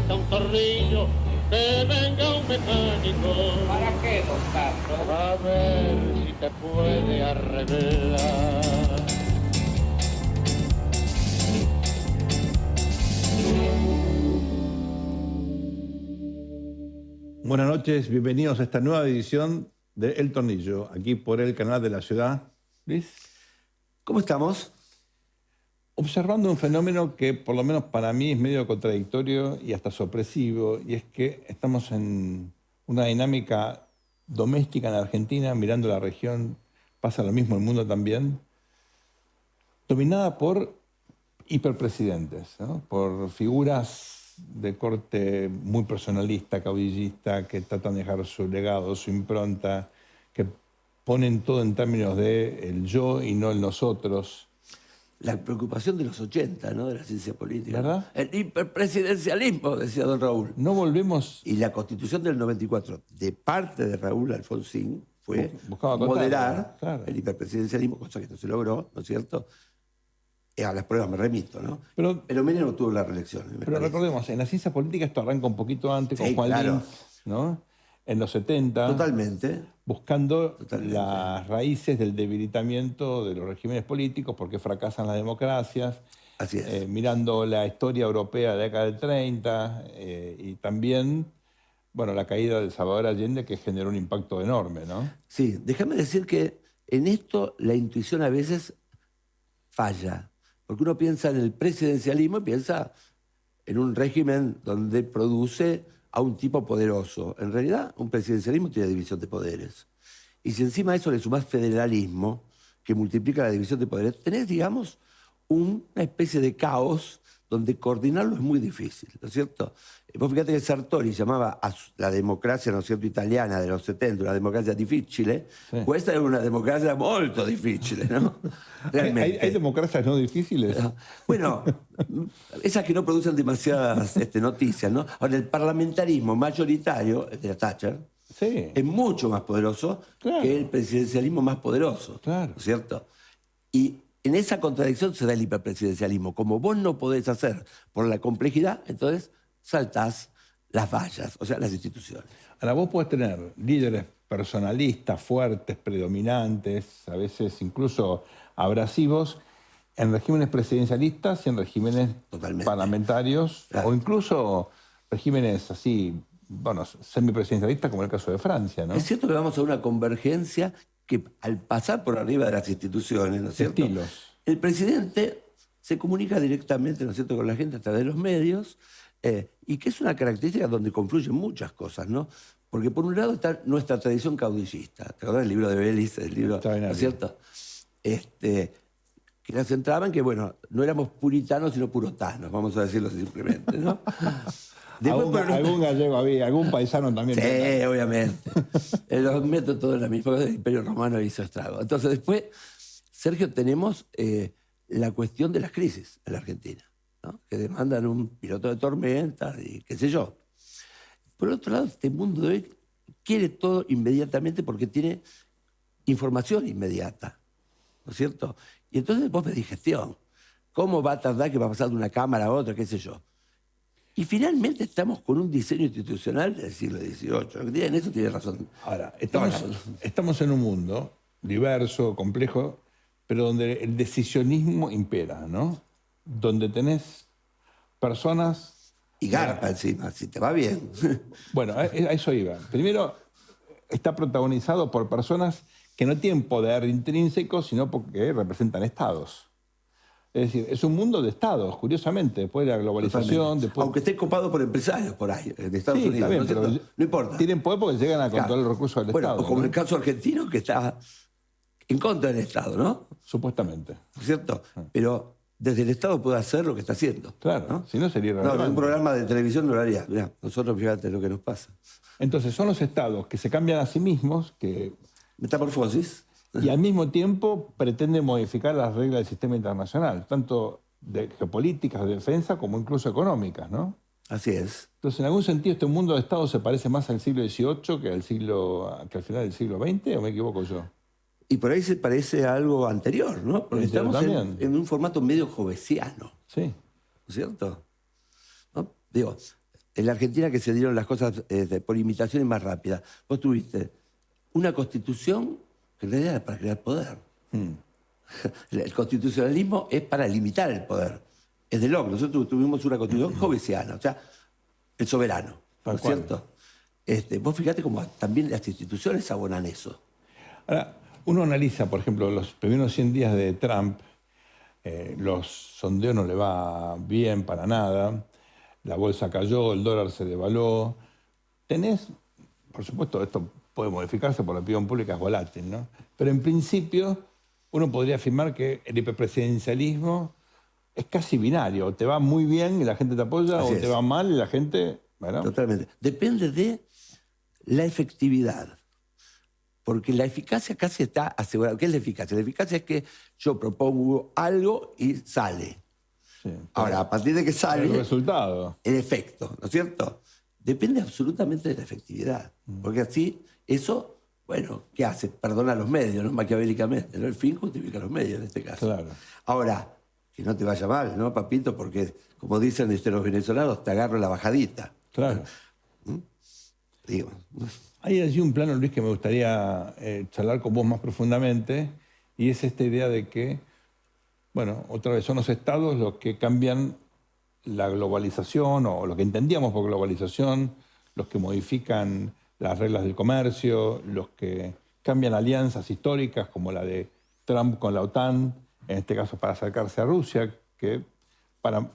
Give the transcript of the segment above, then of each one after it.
falta un tornillo, que venga un mecánico. ¿Para qué, don Carlos? A ver si te puede arreglar. Buenas noches, bienvenidos a esta nueva edición de El Tornillo, aquí por el canal de la ciudad. Luis, ¿Cómo estamos? observando un fenómeno que por lo menos para mí es medio contradictorio y hasta sorpresivo, y es que estamos en una dinámica doméstica en Argentina, mirando la región, pasa lo mismo en el mundo también, dominada por hiperpresidentes, ¿no? Por figuras de corte muy personalista, caudillista, que tratan de dejar su legado, su impronta, que ponen todo en términos de el yo y no el nosotros. La preocupación de los 80, ¿no? De la ciencia política. ¿Verdad? El hiperpresidencialismo, decía don Raúl. No volvemos... Y la Constitución del 94, de parte de Raúl Alfonsín, fue Buscaba acotar, moderar claro. el hiperpresidencialismo, cosa que no se logró, ¿no es cierto? A las pruebas me remito, ¿no? Pero- Pero Menem no tuvo la reelección. me Pero parece. recordemos, en la ciencia política esto arranca un poquito antes, Sí, con Juan claro. Lins, ¿no? En los 70, Totalmente. buscando Totalmente. las raíces del debilitamiento de los regímenes políticos, porque fracasan las democracias, Así es. mirando la historia europea de la década del 30 y también, bueno, la caída de Salvador Allende, que generó un impacto enorme, ¿no? Sí, déjame decir que en esto la intuición a veces falla. Porque uno piensa en el presidencialismo y piensa en un régimen donde produce a un tipo poderoso. En realidad, un presidencialismo tiene división de poderes. Y si encima a eso le sumás federalismo, que multiplica la división de poderes, tenés, digamos, una especie de caos donde coordinarlo es muy difícil, ¿no es cierto? Vos fíjate que Sartori llamaba a la democracia, ¿no es cierto?, italiana de los 70, una democracia difficile, Sí. questa era una democracia molto difficile, ¿no? Realmente. ¿Hay democracias no difíciles? Bueno, esas que no producen demasiadas noticias, ¿no? Ahora, el parlamentarismo mayoritario, el de la Thatcher, Sí. es mucho más poderoso Claro. que el presidencialismo más poderoso, Claro. ¿no es cierto? Y en esa contradicción se da el hiperpresidencialismo. Como vos no podés hacer por la complejidad, entonces saltás las vallas, o sea, las instituciones. Ahora, vos podés tener líderes personalistas, fuertes, predominantes, a veces incluso abrasivos, en regímenes presidencialistas y en regímenes Totalmente. parlamentarios, Claro. o incluso regímenes así, bueno, semipresidencialistas, como el caso de Francia, ¿no? Es cierto que vamos a una convergencia que al pasar por arriba de las instituciones, ¿no es cierto? Estilos. El presidente se comunica directamente, ¿no es cierto?, con la gente a través de los medios, y que es una característica donde confluyen muchas cosas, ¿no? Porque por un lado está nuestra tradición caudillista. ¿Te acuerdas del libro de Vélez? El libro, ¿no Extraordinario. es cierto? Que nos centraba en que, bueno, no éramos puritanos, sino purotanos, vamos a decirlo simplemente, ¿no? Después, Algún gallego había, algún paisano también. Sí, obviamente. Los meto todo en la misma cosa. El Imperio Romano hizo estrago. Entonces, después, Sergio, tenemos la cuestión de las crisis en la Argentina, ¿no? Que demandan un piloto de tormenta y qué sé yo. Por otro lado, este mundo de hoy quiere todo inmediatamente porque tiene información inmediata, ¿no es cierto? Y entonces vos pedís gestión. ¿Cómo va a tardar que va a pasar de una cámara a otra, qué sé yo? Y finalmente estamos con un diseño institucional del siglo XVIII. En eso tiene razón. Ahora, estamos en un mundo diverso, complejo, pero donde el decisionismo impera, ¿no? Donde tenés personas... Y garpa encima, si te va bien. Bueno, a eso iba. Primero, está protagonizado por personas que no tienen poder intrínseco, sino porque representan estados. Es decir, es un mundo de estados, curiosamente, después de la globalización, Totalmente. después... Aunque esté copado por empresarios por ahí, de Estados Sí, Unidos. está bien, ¿no es pero cierto? No importa. tienen poder porque llegan a controlar Claro. los recursos del Bueno, Estado. o como ¿no? el caso argentino, que está en contra del Estado, ¿no? Supuestamente. ¿No es cierto? Pero desde el Estado puede hacer lo que está haciendo. Claro, ¿no? si no sería No, irrelevante. en un programa de televisión no lo haría. Mirá, nosotros fíjate lo que nos pasa. Entonces son los estados que se cambian a sí mismos que, Metamorfosis. y al mismo tiempo pretenden modificar las reglas del sistema internacional, tanto de geopolíticas, de defensa, como incluso económicas, ¿no? Así es. Entonces, en algún sentido, este mundo de estados se parece más al siglo XVIII que al final del siglo XX, ¿o me equivoco yo? Y por ahí se parece a algo anterior, ¿no? Porque Sí, estamos también. en un formato medio jovesiano, Sí. ¿no es cierto? ¿No? Digo, en la Argentina que se dieron las cosas por imitaciones más rápidas. Vos tuviste una constitución que en realidad era para crear poder. El constitucionalismo es para limitar el poder. Es de Locke. Nosotros tuvimos una constitución jovesiana, o sea, el soberano, ¿no es cierto? Vos fíjate cómo también las instituciones abonan eso. Ahora, uno analiza, por ejemplo, los primeros 100 días de Trump, los sondeos no le va bien para nada, la bolsa cayó, el dólar se devaluó. Tenés, por supuesto, esto puede modificarse por la opinión pública, es volátil, ¿no? Pero en principio uno podría afirmar que el hiperpresidencialismo es casi binario. O te va muy bien y la gente te apoya, Así o es. te va mal y la gente... Bueno, Totalmente. Depende de la efectividad. Porque la eficacia casi está asegurada. ¿Qué es la eficacia? La eficacia es que yo propongo algo y sale. sí. Ahora, a partir de que El sale, resultado. el efecto, ¿no es cierto? Depende absolutamente de la efectividad. Porque así, eso, bueno, ¿qué hace? Perdona a los medios, ¿no? Maquiavélicamente, ¿no? El fin justifica los medios en este caso. Claro. Ahora, que no te vaya mal, ¿no, papito? Porque, como dicen los venezolanos, te agarro la bajadita. Claro. Digo, Hay allí un plano, Luis, que me gustaría charlar con vos más profundamente, y es esta idea de que, bueno, otra vez son los estados los que cambian la globalización, o lo que entendíamos por globalización, los que modifican las reglas del comercio, los que cambian alianzas históricas como la de Trump con la OTAN, en este caso para acercarse a Rusia, que para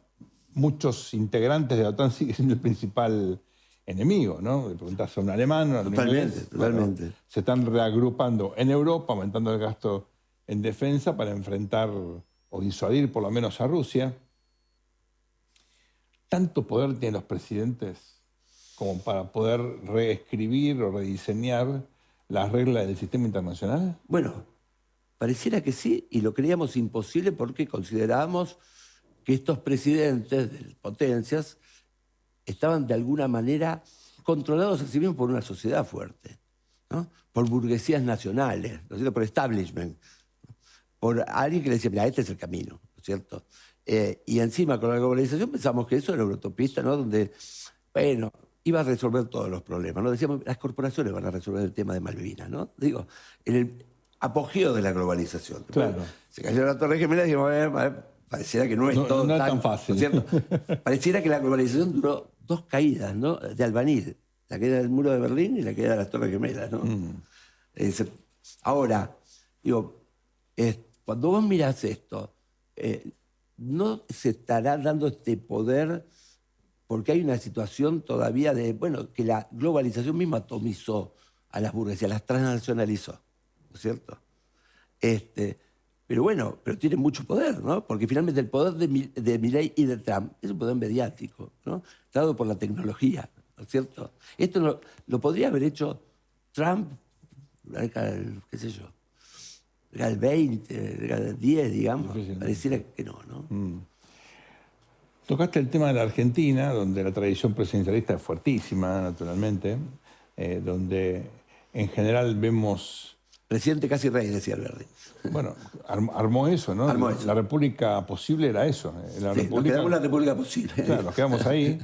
muchos integrantes de la OTAN sigue siendo el principal enemigo, ¿no? Le preguntás a un alemán, a un Totalmente, inglés, totalmente. bueno, se están reagrupando en Europa, aumentando el gasto en defensa para enfrentar o disuadir por lo menos a Rusia. ¿Tanto poder tienen los presidentes como para poder reescribir o rediseñar las reglas del sistema internacional? bueno, pareciera que sí, y lo creíamos imposible porque considerábamos que estos presidentes de potencias estaban de alguna manera controlados así mismo por una sociedad fuerte, ¿no? Por burguesías nacionales, ¿no es cierto? Por establishment, por alguien que le decía, mira, este es el camino, ¿no es cierto? Y encima con la globalización pensamos que eso era una utopista, ¿no? Donde, bueno, iba a resolver todos los problemas, ¿no? Decíamos, las corporaciones van a resolver el tema de Malvinas, ¿no? Digo, en el apogeo de la globalización. Claro. Se cayó la Torre Gemela y dijimos, pareciera que no es todo no es tan fácil. ¿no es cierto? Pareciera que la globalización duró 2 caídas, ¿no? De albañil. La caída del muro de Berlín y la caída de las Torres Gemelas, ¿no? Ahora, digo, cuando vos mirás esto, no se estará dando este poder porque hay una situación todavía de, bueno, que la globalización misma atomizó a las burguesías, las transnacionalizó, ¿no es cierto? Pero bueno, pero tiene mucho poder, ¿no? Porque finalmente el poder de Milei y de Trump es un poder mediático, ¿no? Dado por la tecnología, ¿no es cierto? Esto lo podría haber hecho Trump, la década del, qué sé yo, la década del 20, la década del 10, digamos. Difícilmente. Pareciera que no, ¿no? Tocaste el tema de la Argentina, donde la tradición presidencialista es fuertísima, naturalmente, donde en general vemos... Presidente casi rey, decía Alberti. Bueno, armó eso, ¿no? Armó eso. La república posible era eso. La Sí, nos república, quedamos la república posible. claro, nos quedamos ahí.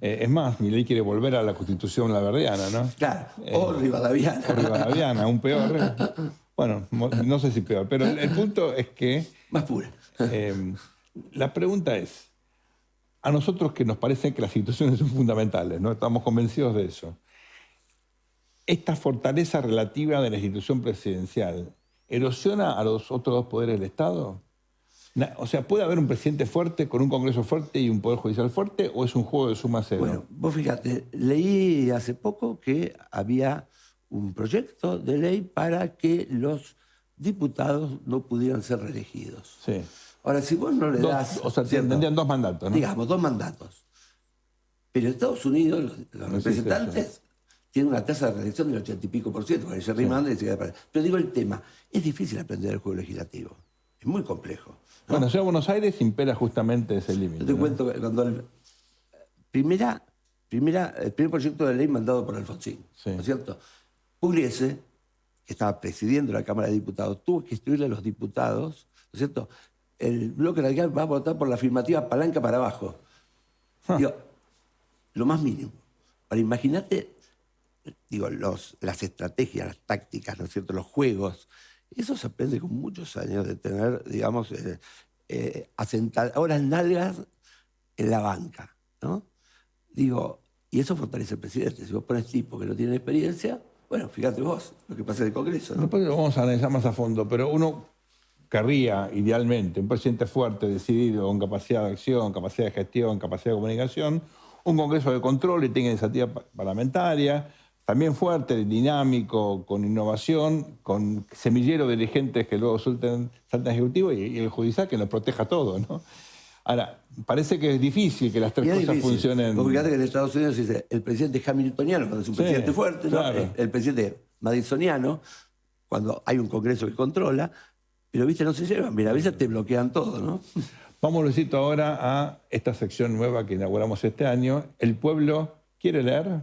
Es más, Milei quiere volver a la constitución laverdiana, ¿no? Claro, o Rivadaviana. O Rivadaviana, aún peor. Bueno, no sé si peor, pero el punto es que Más pura. la pregunta es, a nosotros que nos parece que las instituciones son fundamentales, ¿no? Estamos convencidos de eso. ¿Esta fortaleza relativa de la institución presidencial erosiona a los otros 2 poderes del Estado? O sea, ¿puede haber un presidente fuerte con un Congreso fuerte y un Poder Judicial fuerte, o es un juego de suma cero? Bueno, vos fíjate, leí hace poco que había un proyecto de ley para que los diputados no pudieran ser reelegidos. Sí. Ahora, si vos no le das... O sea, ¿cierto? tendrían 2 mandatos, ¿no? Digamos, 2 mandatos. Pero en Estados Unidos los No existe representantes tienen una tasa de reelección del 80 y pico %, porque Jerry Mandel se queda para... Pero digo el tema, es difícil aprender el juego legislativo. Es muy complejo, ¿no? Bueno, ya en Buenos Aires impera justamente ese límite. Yo te ¿no? cuento que cuando el primer proyecto de ley mandado por Alfonsín, Sí. ¿no es cierto? Pugliese, que estaba presidiendo la Cámara de Diputados, tuvo que instruirle a los diputados, ¿no es cierto? El bloque radical va a votar por la afirmativa palanca para abajo. Digo, lo más mínimo. Ahora, imagínate, digo, las estrategias, las tácticas, ¿no es cierto?, los juegos. Eso se aprende con muchos años de tener, digamos, asentadoras nalgas en la banca, ¿no? Digo, y eso fortalece al presidente. Si vos pones tipos que no tienen experiencia, bueno, fíjate vos lo que pasa en el Congreso, ¿no? Después lo vamos a analizar más a fondo, pero uno querría, idealmente, un presidente fuerte, decidido, con capacidad de acción, capacidad de gestión, capacidad de comunicación, un Congreso de control y tenga iniciativa parlamentaria, también fuerte, dinámico, con innovación, con semillero de dirigentes que luego saltan ejecutivo y el judicial que nos proteja todo, ¿no? Ahora, parece que es difícil que las tres cosas funcionen. Porque fíjate que en Estados Unidos se dice el presidente hamiltoniano cuando es un presidente fuerte, claro. ¿no? El presidente madisoniano cuando hay un Congreso que controla, pero viste, no se llevan, mira, a veces te bloquean todo, ¿no? Vamos, Luisito, ahora a esta sección nueva que inauguramos este año. ¿El pueblo quiere leer?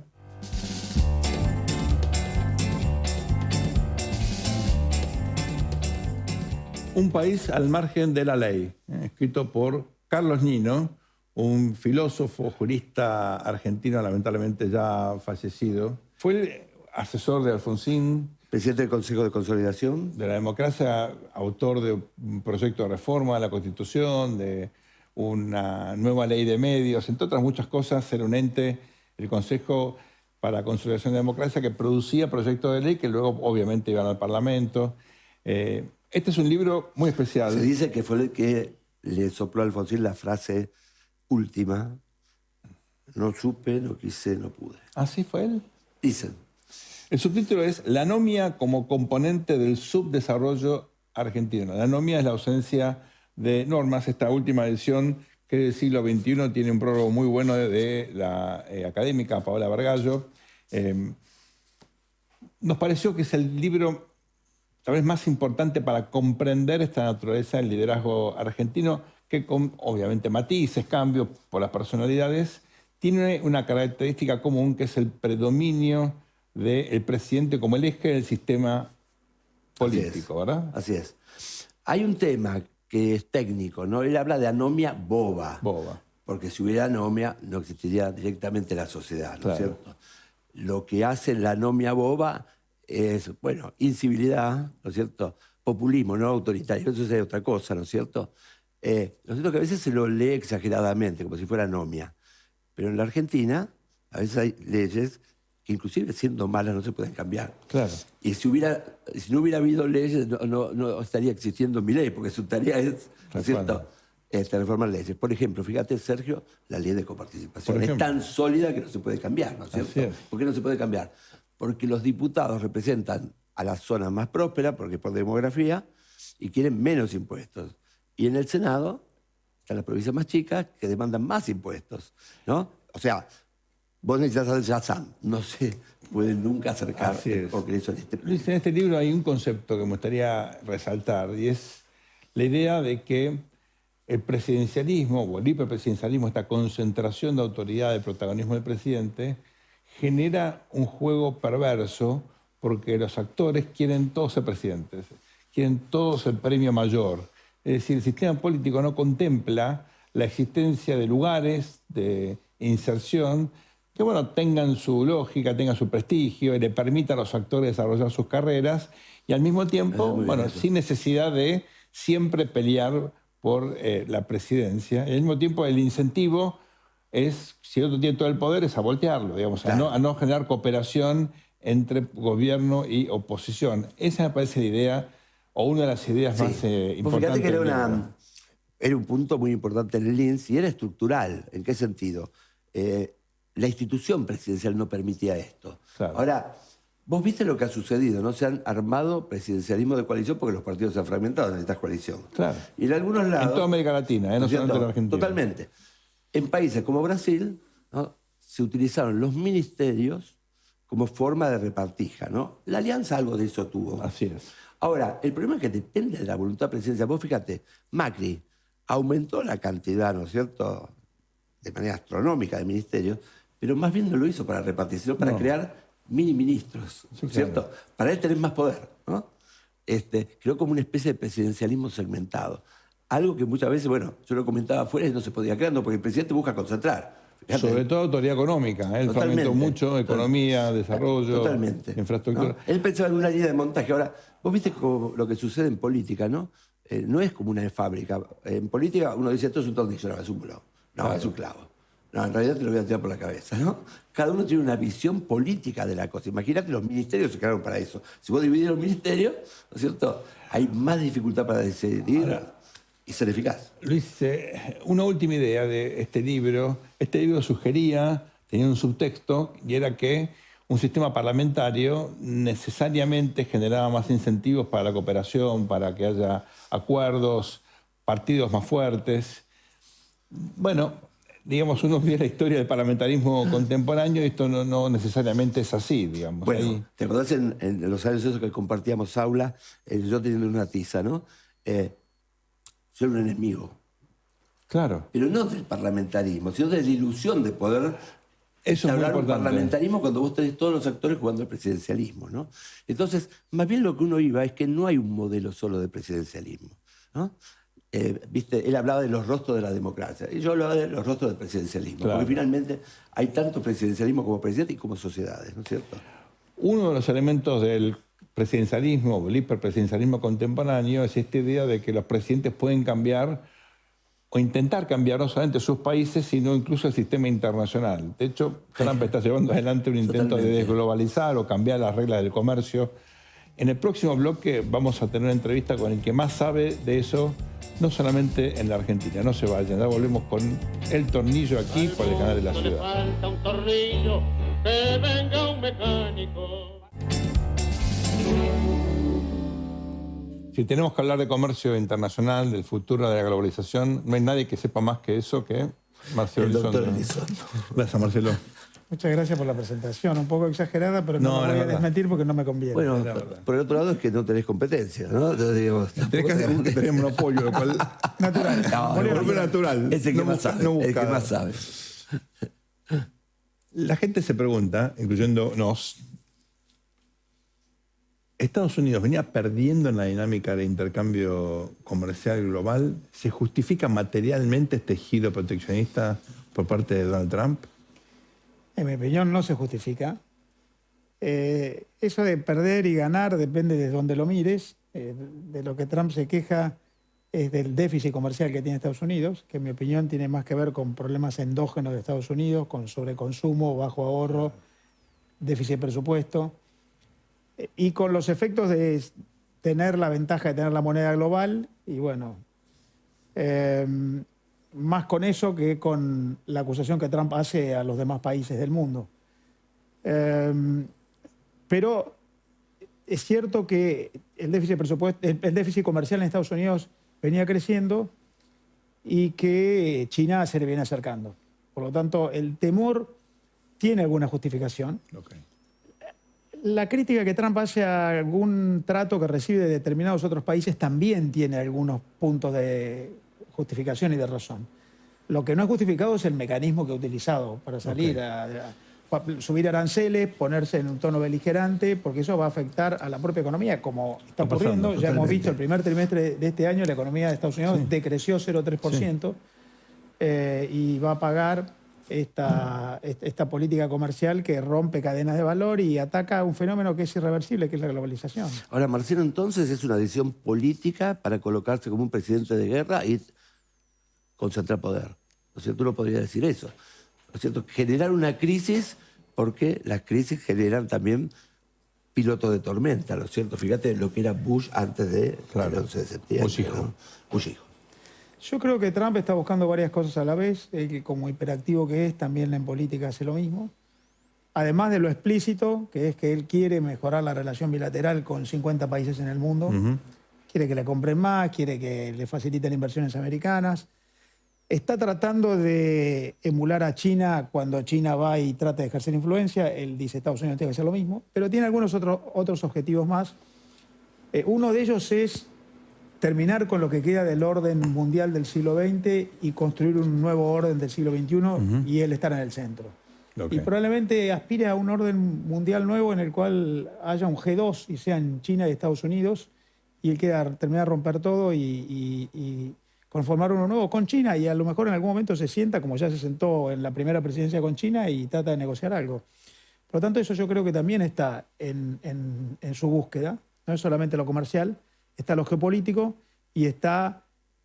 Un país al margen de la ley, escrito por Carlos Nino, un filósofo, jurista argentino, lamentablemente ya fallecido. Fue el asesor de Alfonsín, Presidente del Consejo de Consolidación. de la democracia, autor de un proyecto de reforma de la Constitución, de una nueva ley de medios, entre otras muchas cosas. Era un ente, el Consejo para la Consolidación de la Democracia, que producía proyectos de ley que luego obviamente iban al Parlamento. Este es un libro muy especial. Se dice que fue el que le sopló a Alfonsín la frase última: no supe, no quise, no pude. ¿Así fue él? Dicen. El subtítulo es La anomia como componente del subdesarrollo argentino. La anomia es la ausencia de normas. Esta última edición, que del siglo XXI, tiene un prólogo muy bueno de la académica Paola Bargallo. Nos pareció que es el libro tal vez más importante para comprender esta naturaleza del liderazgo argentino, que con obviamente matices, cambios por las personalidades, tiene una característica común, que es el predominio del presidente como el eje del sistema político, ¿verdad? Así es. Hay un tema que es técnico, ¿no? Él habla de anomia boba. Boba. Porque si hubiera anomia, no existiría directamente la sociedad, ¿no es Claro. cierto? Lo que hace la anomia boba es, bueno, incivilidad, ¿no es cierto? Populismo, no autoritario, eso es otra cosa, ¿no es cierto? ¿No es cierto? Que a veces se lo lee exageradamente, como si fuera anomia. Pero en la Argentina, a veces hay leyes que inclusive siendo malas no se pueden cambiar. Claro. Y si no hubiera habido leyes, no estaría existiendo mi ley, porque su tarea es, ¿no es cierto?, reformar leyes. Por ejemplo, fíjate, Sergio, la ley de coparticipación es tan sólida que no se puede cambiar, ¿no es cierto? Así es. ¿Por qué no se puede cambiar? Porque los diputados representan a la zona más próspera, porque por demografía, y quieren menos impuestos. Y en el Senado están las provincias más chicas que demandan más impuestos, ¿no? O sea, vos necesitas hacer Shazam, no se puede nunca acercar Así el es. Congreso en este Luis, en este libro hay un concepto que me gustaría resaltar, y es la idea de que el presidencialismo o el hiperpresidencialismo, esta concentración de autoridad, de protagonismo del presidente, genera un juego perverso, porque los actores quieren todos ser presidentes, quieren todos el premio mayor. Es decir, el sistema político no contempla la existencia de lugares de inserción que, bueno, tengan su lógica, tengan su prestigio y le permita a los actores desarrollar sus carreras, y al mismo tiempo, bueno, sin necesidad de siempre pelear por la presidencia. Y al mismo tiempo el incentivo es, si otro tiene todo el poder, es a voltearlo, digamos, Claro. a no generar cooperación entre gobierno y oposición. Esa me parece la idea, o una de las ideas más Vos importantes. fíjate que del libro. era un punto muy importante en el INS y era estructural. ¿En qué sentido? La institución presidencial no permitía esto. Claro. Ahora, vos viste lo que ha sucedido, ¿no? Se han armado presidencialismo de coalición porque los partidos se han fragmentado en esta coalición. Claro. Y en algunos lados... En toda América Latina, no ¿no es solamente cierto? en Argentina. Totalmente. En países como Brasil, ¿no?, se utilizaron los ministerios como forma de repartija, ¿no? La alianza algo de eso tuvo. Así es. Ahora, el problema es que depende de la voluntad presidencial. Vos fíjate, Macri aumentó la cantidad, ¿no es cierto?, de manera astronómica de ministerios, pero más bien no lo hizo para repartir, sino para crear mini ministros, Sí, ¿cierto? claro. Para él tener más poder, ¿no? Creó como una especie de presidencialismo segmentado. Algo que muchas veces, bueno, yo lo comentaba afuera y no se podía crear, ¿no?, porque el presidente busca concentrar. Fíjate. Sobre todo autoridad económica. Él Totalmente. fragmentó mucho economía, desarrollo, Totalmente. infraestructura. ¿No? Él pensaba en una línea de montaje. Ahora, vos viste lo que sucede en política, ¿no? No es como una fábrica. En política uno dice, esto es un tornillo, no, es un globo. No, Claro. es un clavo. No, en realidad te lo voy a tirar por la cabeza, ¿no? Cada uno tiene una visión política de la cosa. Imagínate, los ministerios se crearon para eso. Si vos dividís los ministerios, ¿no es cierto? Hay más dificultad para decidir y ser eficaz. Luis, una última idea de este libro. Este libro sugería, tenía un subtexto, y era que un sistema parlamentario necesariamente generaba más incentivos para la cooperación, para que haya acuerdos, partidos más fuertes. Bueno, digamos, uno ve la historia del parlamentarismo contemporáneo y esto no necesariamente es así, digamos. Bueno, Ahí- ¿te acordás en los años esos que compartíamos aula, yo teniendo una tiza, ¿no? Yo era un enemigo, claro, pero no del parlamentarismo, sino de la ilusión de poder eso es muy hablar un importante. parlamentarismo cuando vos tenés todos los actores jugando al presidencialismo, ¿no? Entonces, más bien lo que uno iba es que no hay un modelo solo de presidencialismo, ¿no? Viste, él hablaba de los rostros de la democracia y yo hablaba de los rostros del presidencialismo, Claro. porque finalmente hay tanto presidencialismo como presidente y como sociedades, ¿no es cierto? Uno de los elementos del presidencialismo, o el hiperpresidencialismo contemporáneo, es esta idea de que los presidentes pueden cambiar o intentar cambiar no solamente sus países, sino incluso el sistema internacional. De hecho, Trump está llevando adelante un intento de Totalmente. desglobalizar o cambiar las reglas del comercio. En el próximo bloque vamos a tener una entrevista con el que más sabe de eso, no solamente en la Argentina. No se vayan, ya volvemos con El Tornillo aquí por el canal de la No le ciudad. falta un tornillo, que venga un mecánico. Si tenemos que hablar de comercio internacional, del futuro de la globalización, no hay nadie que sepa más que eso que Marcelo El doctor Elizondo. Elizondo. Gracias, Marcelo. Muchas gracias por la presentación, un poco exagerada, pero no, No, la es voy a verdad. desmentir porque no me conviene. Bueno, verdad. por el otro lado es que no tenés competencia, ¿no? Entonces, digo, Tenés que hacer un tenés monopolio, lo cual... Natural. No, Volvió volvió natural. Es el que No más busca- sabe. no el que busca- más sabe. La gente se pregunta, incluyéndonos, ¿Estados Unidos venía perdiendo en la dinámica de intercambio comercial global? ¿Se justifica materialmente este giro proteccionista por parte de Donald Trump? En mi opinión no se justifica. Eso de perder y ganar depende de dónde lo mires. De lo que Trump se queja es del déficit comercial que tiene Estados Unidos, que en mi opinión tiene más que ver con problemas endógenos de Estados Unidos, con sobreconsumo, bajo ahorro, déficit de presupuesto, y con los efectos de tener la ventaja de tener la moneda global, y bueno, más con eso que con la acusación que Trump hace a los demás países del mundo. Pero es cierto que el déficit comercial en Estados Unidos venía creciendo y que China se le viene acercando. Por lo tanto, el temor tiene alguna justificación. Okay. La crítica que Trump hace a algún trato que recibe de determinados otros países también tiene algunos puntos de justificación y de razón. Lo que no es justificado es el mecanismo que ha utilizado para salir a subir aranceles, ponerse en un tono beligerante, porque eso va a afectar a la propia economía, como está ocurriendo. Ya hemos visto el primer trimestre de este año, la economía de Estados Unidos decreció 0,3%, y va a pagar esta política comercial que rompe cadenas de valor y ataca un fenómeno que es irreversible, que es la globalización. Ahora, Marcelo, entonces es una decisión política para colocarse como un presidente de guerra y concentrar poder. ¿No es cierto? Uno podría decir eso. ¿No es cierto? Generar una crisis, porque las crisis generan también piloto de tormenta, ¿no es cierto? Fíjate lo que era Bush antes del 11 de septiembre. Bush hijo. ¿no? Bush hijo. Yo creo que Trump está buscando varias cosas a la vez, que como hiperactivo que es, también en política hace lo mismo. Además de lo explícito, que es que él quiere mejorar la relación bilateral con 50 países en el mundo, quiere que le compren más, quiere que le faciliten inversiones americanas. Está tratando de emular a China cuando China va y trata de ejercer influencia. Él dice Estados Unidos tiene que hacer lo mismo, pero tiene algunos otros objetivos más. Uno de ellos es terminar con lo que queda del orden mundial del siglo XX y construir un nuevo orden del siglo XXI y él estar en el centro. Okay. Y probablemente aspire a un orden mundial nuevo en el cual haya un G2 y sean China y Estados Unidos, y él quiera terminar de romper todo y conformar uno nuevo con China y a lo mejor en algún momento se sienta, como ya se sentó en la primera presidencia con China, y trata de negociar algo. Por lo tanto, eso yo creo que también está en su búsqueda. No es solamente lo comercial, está lo geopolítico y está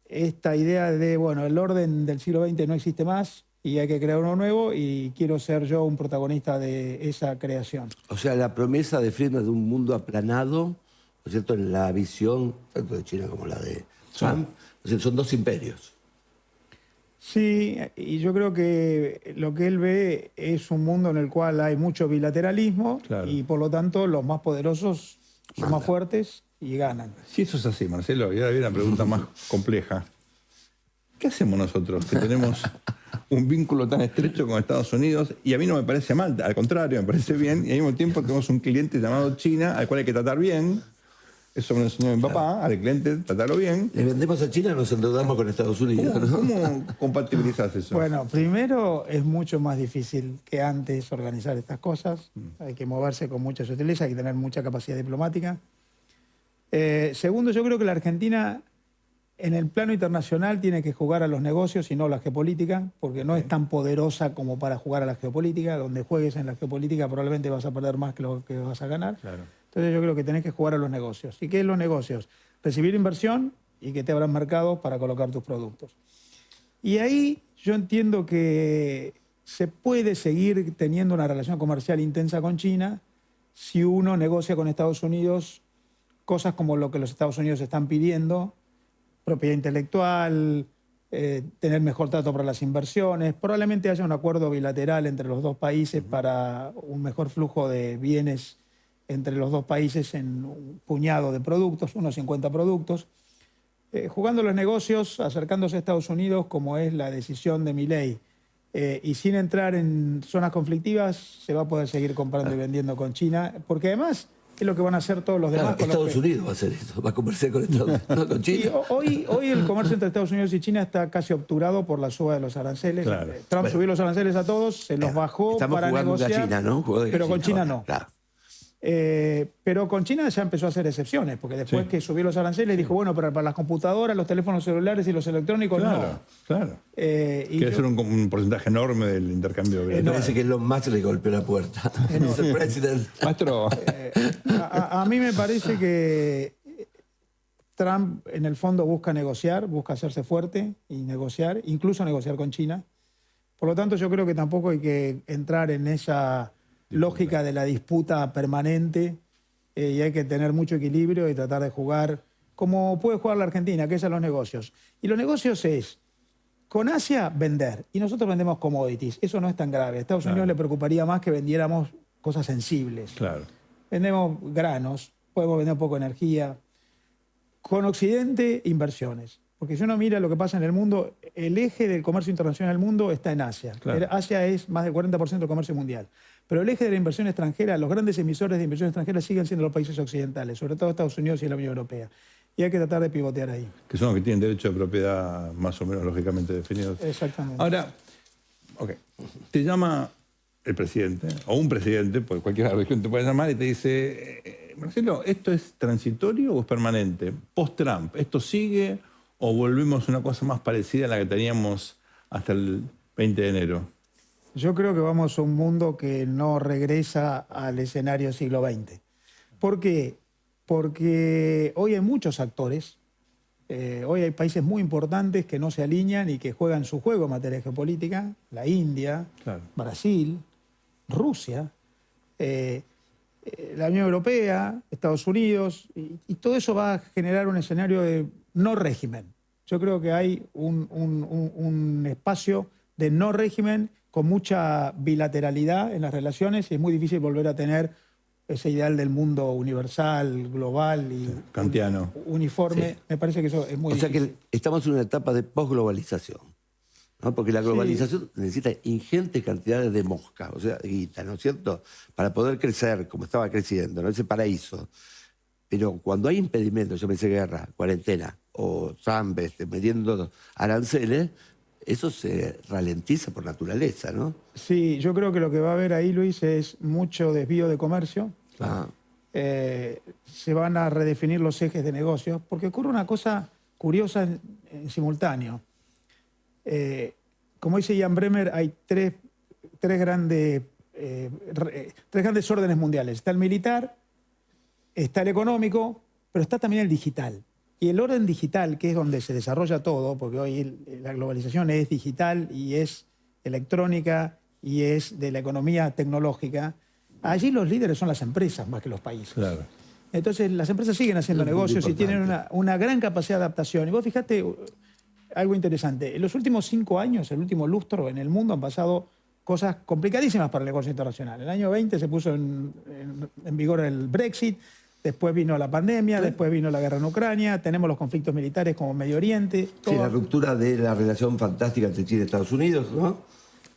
esta idea de, bueno, el orden del siglo XX no existe más y hay que crear uno nuevo y quiero ser yo un protagonista de esa creación. O sea, la promesa de Friedman de un mundo aplanado, ¿no es cierto?, en la visión tanto de China como la de Trump, o sea, son dos imperios. Sí, y yo creo que lo que él ve es un mundo en el cual hay mucho bilateralismo y por lo tanto los más poderosos son más fuertes y ganan. Si eso es así, Marcelo, y ahora viene una pregunta más compleja. ¿Qué hacemos nosotros que tenemos un vínculo tan estrecho con Estados Unidos? Y a mí no me parece mal, al contrario, me parece bien. Y al mismo tiempo tenemos un cliente llamado China, al cual hay que tratar bien. Eso me lo enseñó mi papá, al cliente tratarlo bien. Le vendemos a China, nos endeudamos con Estados Unidos, ¿no? ¿Cómo compatibilizás eso? Bueno, primero es mucho más difícil que antes organizar estas cosas. Hay que moverse con mucha sutileza, hay que tener mucha capacidad diplomática. Segundo, yo creo que la Argentina en el plano internacional tiene que jugar a los negocios y no a la geopolítica, porque no es tan poderosa como para jugar a la geopolítica. Donde juegues en la geopolítica probablemente vas a perder más que lo que vas a ganar. Claro. Entonces yo creo que tenés que jugar a los negocios. ¿Y qué es los negocios? Recibir inversión y que te abran mercados para colocar tus productos. Y ahí yo entiendo que se puede seguir teniendo una relación comercial intensa con China si uno negocia con Estados Unidos cosas como lo que los Estados Unidos están pidiendo, propiedad intelectual, tener mejor trato para las inversiones. Probablemente haya un acuerdo bilateral entre los dos países para un mejor flujo de bienes entre los dos países en un puñado de productos, unos 50 productos. Jugando los negocios, acercándose a Estados Unidos, como es la decisión de Milei, y sin entrar en zonas conflictivas, se va a poder seguir comprando y vendiendo con China, porque además es lo que van a hacer todos los demás. Claro, Estados Unidos va a hacer eso, va a comerciar con Estados Unidos, no con China. Hoy el comercio entre Estados Unidos y China está casi obturado por la suba de los aranceles. Claro. Trump subió los aranceles a todos, se los bajó para jugando negociar, a China, ¿no? pero con China no. Claro. Pero con China ya empezó a hacer excepciones, porque después que subió los aranceles dijo, bueno, pero para las computadoras, los teléfonos celulares y los electrónicos no. Claro. Y ser un porcentaje enorme del intercambio. Me parece que Elon Musk le golpeó la puerta. Mr. President. Maestro, a mí me parece que Trump en el fondo busca negociar, busca hacerse fuerte y negociar, incluso negociar con China. Por lo tanto, yo creo que tampoco hay que entrar en esa lógica de la disputa permanente y hay que tener mucho equilibrio y tratar de jugar como puede jugar la Argentina, que es a los negocios. Y los negocios es, con Asia, vender. Y nosotros vendemos commodities. Eso no es tan grave. A Estados Unidos le preocuparía más que vendiéramos cosas sensibles. claro. Vendemos granos, podemos vender un poco de energía. Con Occidente, inversiones. Porque si uno mira lo que pasa en el mundo, el eje del comercio internacional del mundo está en Asia. Claro. Asia es más del 40% del comercio mundial. Pero el eje de la inversión extranjera, los grandes emisores de inversión extranjera siguen siendo los países occidentales, sobre todo Estados Unidos y la Unión Europea. Y hay que tratar de pivotear ahí. Que son los que tienen derecho de propiedad más o menos lógicamente definidos. Exactamente. Ahora, te llama el presidente, o un presidente, porque cualquier región te puede llamar, y te dice, Marcelo, ¿esto es transitorio o es permanente? Post-Trump, ¿esto sigue o volvemos a una cosa más parecida a la que teníamos hasta el 20 de enero? Yo creo que vamos a un mundo que no regresa al escenario siglo XX. ¿Por qué? Porque hoy hay muchos actores, hoy hay países muy importantes que no se alinean y que juegan su juego en materia geopolítica, la India, Claro. Brasil, Rusia, la Unión Europea, Estados Unidos, y todo eso va a generar un escenario de no régimen. Yo creo que hay un espacio de no régimen con mucha bilateralidad en las relaciones y es muy difícil volver a tener ese ideal del mundo universal, global y kantiano. uniforme. Sí. Me parece que eso es muy O sea difícil. que estamos en una etapa de posglobalización, ¿no? Porque la globalización necesita ingentes cantidades de mosca, o sea, de guita, ¿no es cierto? Para poder crecer como estaba creciendo, ¿no? Ese paraíso. Pero cuando hay impedimentos, yo me dice guerra, cuarentena, o Trump metiendo aranceles, eso se ralentiza por naturaleza, ¿no? Sí, yo creo que lo que va a haber ahí, Luis, es mucho desvío de comercio. Ah, Se van a redefinir los ejes de negocios, porque ocurre una cosa curiosa en simultáneo. Como dice Jan Bremer, hay tres grandes órdenes mundiales. Está el militar, está el económico, pero está también el digital. Y el orden digital, que es donde se desarrolla todo, porque hoy la globalización es digital y es electrónica y es de la economía tecnológica, allí los líderes son las empresas más que los países. Claro. Entonces las empresas siguen haciendo negocios y tienen una gran capacidad de adaptación. Y vos fijate algo interesante. En los últimos 5 años, el último lustro en el mundo, han pasado cosas complicadísimas para el negocio internacional. En el año 20 se puso en vigor el Brexit. Después vino la pandemia, después vino la guerra en Ucrania, tenemos los conflictos militares como Medio Oriente. Sí, la ruptura de la relación fantástica entre Chile y Estados Unidos, ¿no?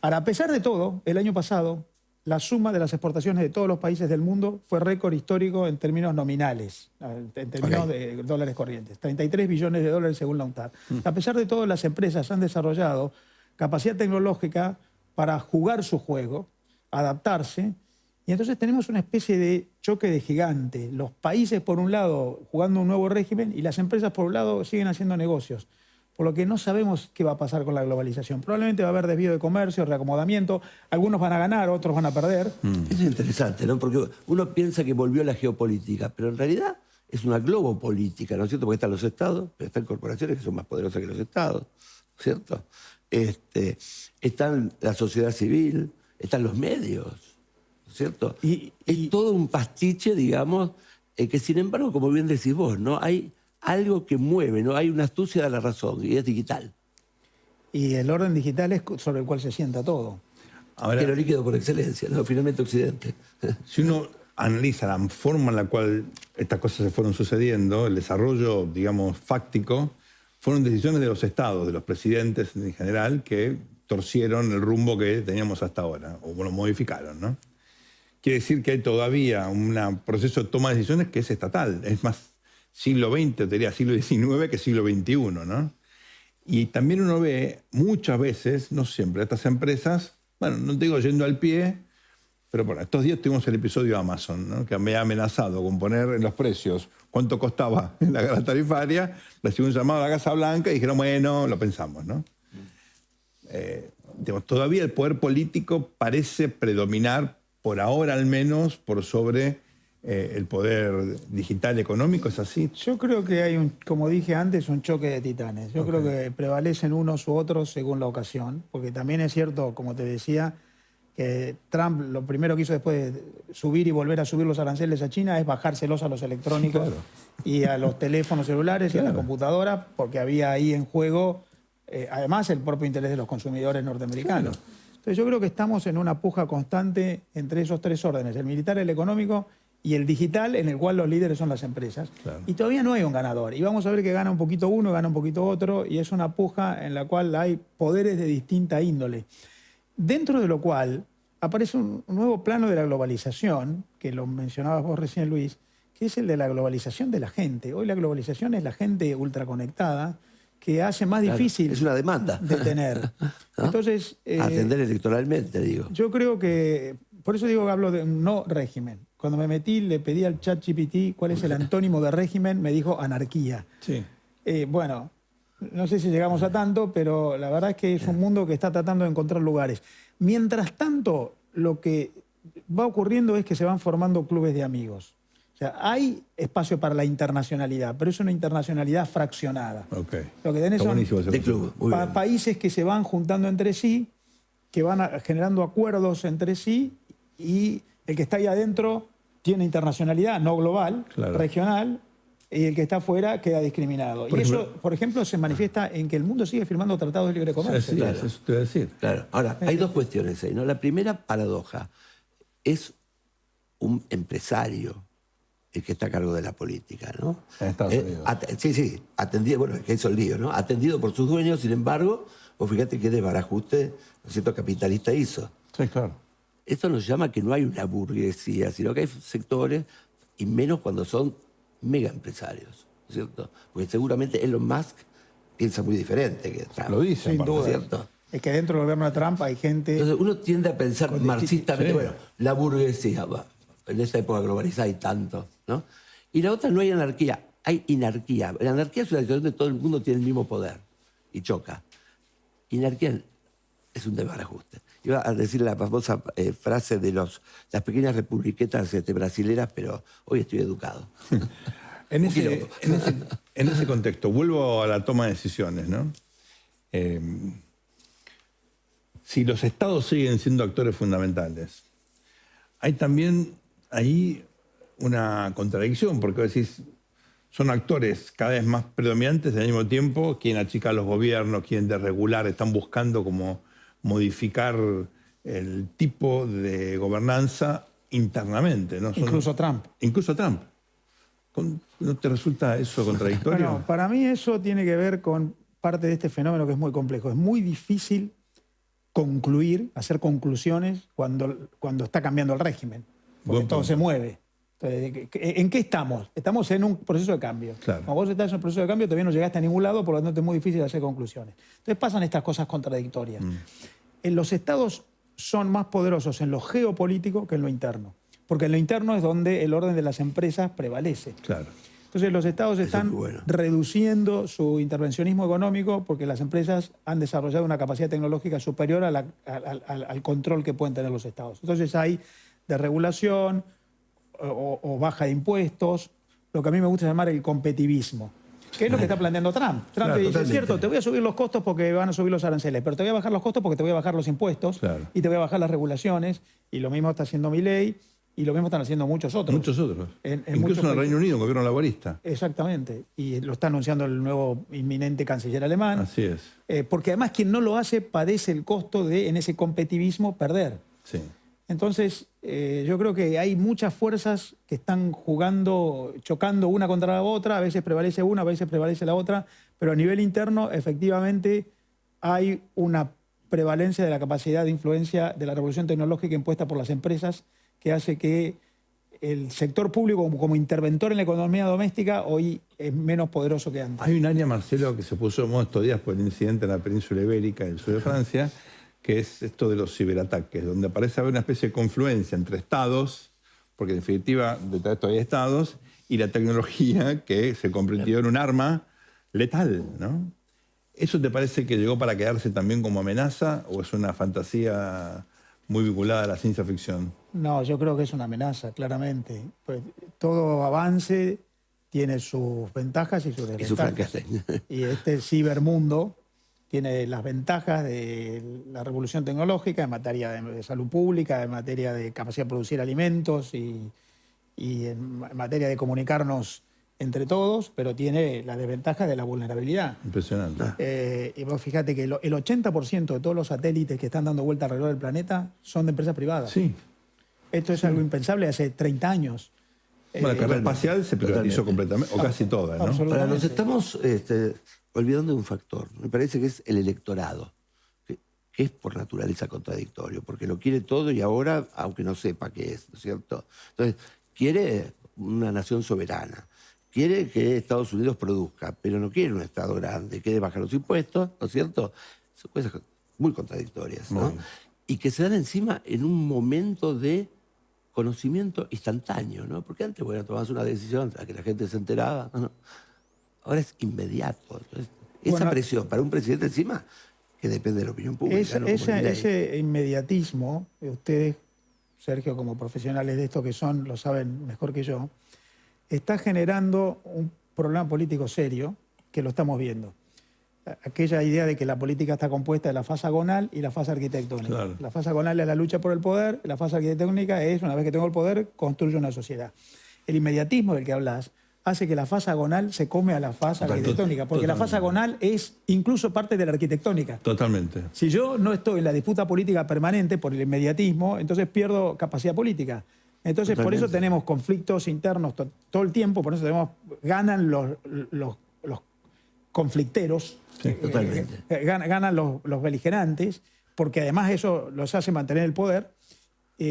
Ahora, a pesar de todo, el año pasado, la suma de las exportaciones de todos los países del mundo fue récord histórico en términos nominales, en términos de dólares corrientes. 33 billones de dólares según la UNCTAD. A pesar de todo, las empresas han desarrollado capacidad tecnológica para jugar su juego, adaptarse. Y entonces tenemos una especie de choque de gigante. Los países, por un lado, jugando un nuevo régimen y las empresas, por un lado, siguen haciendo negocios. Por lo que no sabemos qué va a pasar con la globalización. Probablemente va a haber desvío de comercio, reacomodamiento. Algunos van a ganar, otros van a perder. Eso es interesante, ¿no? Porque uno piensa que volvió la geopolítica, pero en realidad es una globopolítica, ¿no es cierto? Porque están los estados, pero están corporaciones que son más poderosas que los estados, ¿no es cierto? Están la sociedad civil, están los medios, ¿cierto? Es todo un pastiche, digamos, que sin embargo, como bien decís vos, ¿no? Hay algo que mueve, ¿no? Hay una astucia de la razón, y es digital. Y el orden digital es sobre el cual se sienta todo. Ahora, Que lo líquido por excelencia, ¿no? Finalmente Occidente. si uno analiza la forma en la cual estas cosas se fueron sucediendo, el desarrollo, digamos, fáctico, fueron decisiones de los estados, de los presidentes en general, que torcieron el rumbo que teníamos hasta ahora, o lo modificaron, ¿no? Quiere decir que hay todavía un proceso de toma de decisiones que es estatal. Es más siglo XX, te diría siglo XIX, que siglo XXI, ¿no? Y también uno ve muchas veces, no siempre, estas empresas, bueno, no te digo yendo al pie, pero bueno, estos días tuvimos el episodio de Amazon, ¿no? Que me ha amenazado con poner en los precios cuánto costaba en la guerra tarifaria. Recibió un llamado a la Casa Blanca y dijeron, bueno, lo pensamos, ¿no? Digamos, todavía el poder político parece predominar, por ahora al menos, por sobre el poder digital económico. ¿Es así? Yo creo que hay, como dije antes, un choque de titanes. Yo creo que prevalecen unos u otros según la ocasión, porque también es cierto, como te decía, que Trump lo primero que hizo después de subir y volver a subir los aranceles a China es bajárselos a los electrónicos y a los teléfonos celulares y a la computadora, porque había ahí en juego, además, el propio interés de los consumidores norteamericanos. Entonces yo creo que estamos en una puja constante entre esos tres órdenes, el militar, el económico y el digital, en el cual los líderes son las empresas. Y todavía no hay un ganador. Y vamos a ver que gana un poquito uno, gana un poquito otro, y es una puja en la cual hay poderes de distinta índole. Dentro de lo cual aparece un nuevo plano de la globalización, que lo mencionabas vos recién, Luis, que es el de la globalización de la gente. Hoy la globalización es la gente ultraconectada, que hace más difícil... Es una demanda. ...de tener. ¿No? Entonces... atender electoralmente, digo. Yo creo que... Por eso digo que hablo de un no régimen. Cuando me metí, le pedí al ChatGPT cuál es el antónimo de régimen, me dijo anarquía. Sí. Bueno, no sé si llegamos a tanto, pero la verdad es que es un mundo que está tratando de encontrar lugares. Mientras tanto, lo que va ocurriendo es que se van formando clubes de amigos. O sea, hay espacio para la internacionalidad, pero es una internacionalidad fraccionada. Okay. Lo que tenés son de club. países que se van juntando entre sí, que van generando acuerdos entre sí, y el que está ahí adentro tiene internacionalidad, no global, regional, y el que está afuera queda discriminado. Y eso, por ejemplo, se manifiesta en que el mundo sigue firmando tratados de libre comercio. Sí, claro. Eso te voy a decir. Claro. Ahora, hay dos cuestiones ahí, ¿no? La primera paradoja es un empresario el que está a cargo de la política, ¿no? En Estados Unidos. Sí, atendido, bueno, es que hizo el lío, ¿no? Atendido por sus dueños, sin embargo, vos fíjate qué desbarajuste, ¿no es cierto?, capitalista hizo. Sí, claro. Esto nos llama que no hay una burguesía, sino que hay sectores, y menos cuando son mega empresarios, ¿no es cierto? Porque seguramente Elon Musk piensa muy diferente que Trump. Lo dice, sin duda. ¿Cierto? Es que dentro del gobierno de Trump hay gente... Entonces uno tiende a pensar marxistamente, sí. bueno, la burguesía, en esta época globalizada hay tanto, ¿no? Y la otra, no hay anarquía, hay inarquía. La anarquía es una situación donde todo el mundo tiene el mismo poder. y choca. Y anarquía es un desbarajuste. Iba a decir la famosa frase de las pequeñas republiquetas brasileras, pero hoy estoy educado. En ese contexto, vuelvo a la toma de decisiones, ¿no? Si los estados siguen siendo actores fundamentales, hay también ahí una contradicción, porque vos decís, son actores cada vez más predominantes, al mismo tiempo quieren achicar los gobiernos, quieren desregular, están buscando como modificar el tipo de gobernanza internamente, ¿no? Incluso Trump. Incluso Trump. ¿No te resulta eso contradictorio? Bueno, para mí eso tiene que ver con parte de este fenómeno que es muy complejo. Es muy difícil concluir, hacer conclusiones cuando está cambiando el régimen, porque Buen todo punto. se mueve. Entonces, ¿en qué estamos? Estamos en un proceso de cambio. Claro. Cuando vos estás en un proceso de cambio, todavía no llegaste a ningún lado, por lo tanto es muy difícil hacer conclusiones. Entonces pasan estas cosas contradictorias. Los estados son más poderosos en lo geopolítico que en lo interno, porque en lo interno es donde el orden de las empresas prevalece. Claro. Entonces los estados están muy bueno. reduciendo su intervencionismo económico porque las empresas han desarrollado una capacidad tecnológica superior al control que pueden tener los estados. Entonces hay desregulación o baja de impuestos, lo que a mí me gusta llamar el competitivismo, que es lo que está planteando Trump. Trump Claro, dice, totalmente. cierto, te voy a subir los costos porque van a subir los aranceles, pero te voy a bajar los costos porque te voy a bajar los impuestos Claro. y te voy a bajar las regulaciones, y lo mismo está haciendo Milei y lo mismo están haciendo muchos otros. Muchos otros. En Incluso muchos en el países. Reino Unido, un gobierno laborista. Exactamente, y lo está anunciando el nuevo inminente canciller alemán, Así es. porque además quien no lo hace padece el costo de, en ese competitivismo, perder. Sí. Entonces, yo creo que hay muchas fuerzas que están jugando, chocando una contra la otra, a veces prevalece una, a veces prevalece la otra, pero a nivel interno, efectivamente, hay una prevalencia de la capacidad de influencia de la revolución tecnológica impuesta por las empresas, que hace que el sector público como interventor en la economía doméstica hoy es menos poderoso que antes. Hay un área, Marcelo, que se puso de moda estos días por el incidente en la península ibérica del sur de Francia, que es esto de los ciberataques, donde parece haber una especie de confluencia entre estados, porque en definitiva detrás de esto hay estados, y la tecnología que se convirtió en un arma letal, ¿no? ¿Eso te parece que llegó para quedarse también como amenaza o es una fantasía muy vinculada a la ciencia ficción? No, yo creo que es una amenaza, claramente. Pues, todo avance tiene sus ventajas y sus Y su desventajas. Frankenstein. Y este cibermundo tiene las ventajas de la revolución tecnológica en materia de salud pública, en materia de capacidad de producir alimentos y en materia de comunicarnos entre todos, pero tiene la desventaja de la vulnerabilidad. Impresionante. Y vos fíjate que el 80% de todos los satélites que están dando vuelta alrededor del planeta son de empresas privadas. Sí. Esto es algo impensable hace 30 años. Bueno, la carrera espacial se privatizó completamente, o casi toda, ¿no? Absolutamente. Ahora, nos estamos olvidando de un factor. Me parece que es el electorado, que es por naturaleza contradictorio, porque lo quiere todo y ahora, aunque no sepa qué es, ¿no es cierto? Entonces, quiere una nación soberana, quiere que Estados Unidos produzca, pero no quiere un Estado grande, quiere bajar los impuestos, ¿no es cierto? Son cosas muy contradictorias, ¿no? Muy bien. Y que se dan encima en un momento de conocimiento instantáneo, ¿no? Porque antes, bueno, tomabas una decisión a que la gente se enteraba, ¿no? Ahora es inmediato. Entonces, esa Bueno, presión para un presidente encima, que depende de la opinión pública. ¿no? Como Milei. Ese inmediatismo, ustedes, Sergio, como profesionales de esto que son, lo saben mejor que yo, está generando un problema político serio que lo estamos viendo. Aquella idea de que la política está compuesta de la fase agonal y la fase arquitectónica. Claro. La fase agonal es la lucha por el poder, la fase arquitectónica es, una vez que tengo el poder, construyo una sociedad. El inmediatismo del que hablas hace que la fase agonal se come a la fase arquitectónica, porque la fase agonal es incluso parte de la arquitectónica. Totalmente. Si yo no estoy en la disputa política permanente por el inmediatismo, entonces pierdo capacidad política. Entonces, por eso tenemos conflictos internos todo el tiempo, por eso ganan los conflicteros, Sí, totalmente. ganan los beligerantes, porque además eso los hace mantener el poder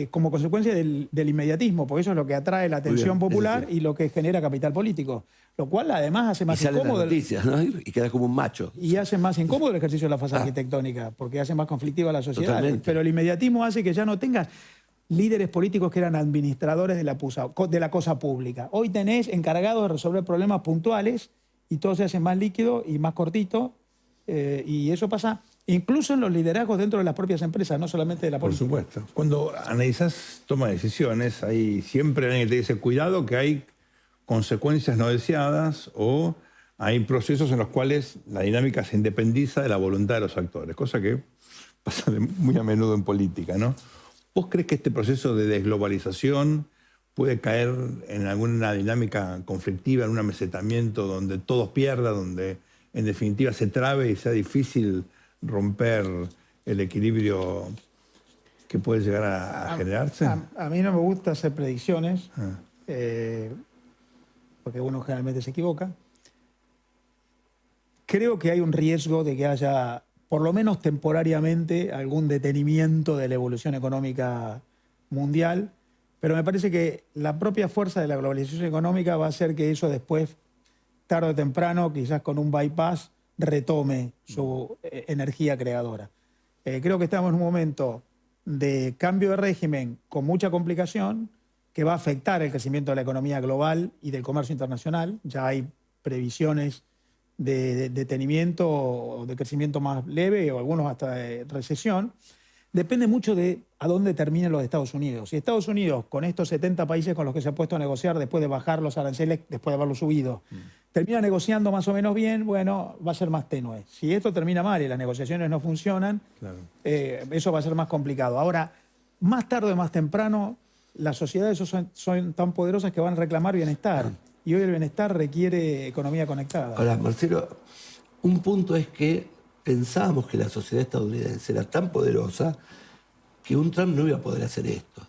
como consecuencia del inmediatismo, porque eso es lo que atrae la atención bien, popular eso sí. y lo que genera capital político, lo cual además hace Y más salen las incómodo noticias, ¿no? Y queda como un macho. y hace más incómodo el ejercicio de la fase arquitectónica, porque hace más conflictiva la sociedad. Totalmente. Pero el inmediatismo hace que ya no tengas líderes políticos que eran administradores de la cosa pública. Hoy tenés encargados de resolver problemas puntuales y todo se hace más líquido y más cortito Y eso pasa incluso en los liderazgos dentro de las propias empresas, no solamente de la Por política. supuesto. Cuando analizas toma de decisiones, hay siempre alguien que te dice, cuidado que hay consecuencias no deseadas o hay procesos en los cuales la dinámica se independiza de la voluntad de los actores, cosa que pasa muy a menudo en política, ¿no? ¿Vos crees que este proceso de desglobalización puede caer en alguna dinámica conflictiva, en un amesetamiento donde todos pierdan, donde en definitiva se trabe y sea difícil romper el equilibrio que puede llegar a generarse? A mí no me gusta hacer predicciones, porque uno generalmente se equivoca. Creo que hay un riesgo de que haya, por lo menos temporariamente, algún detenimiento de la evolución económica mundial, pero me parece que la propia fuerza de la globalización económica va a hacer que eso después, tarde o temprano, quizás con un bypass, retome su energía creadora. Creo que estamos en un momento de cambio de régimen con mucha complicación que va a afectar el crecimiento de la economía global y del comercio internacional. Ya hay previsiones de detenimiento o de crecimiento más leve o algunos hasta de recesión. Depende mucho de a dónde terminen los Estados Unidos. Si Estados Unidos, con estos 70 países con los que se ha puesto a negociar después de bajar los aranceles, después de haberlos subido, termina negociando más o menos bien, bueno, va a ser más tenue. Si esto termina mal y las negociaciones no funcionan, Claro. eso va a ser más complicado. Ahora, más tarde o más temprano, las sociedades son tan poderosas que van a reclamar bienestar. Y hoy el bienestar requiere economía conectada. Ahora, Marcelo, un punto es que pensábamos que la sociedad estadounidense era tan poderosa que un Trump no iba a poder hacer esto.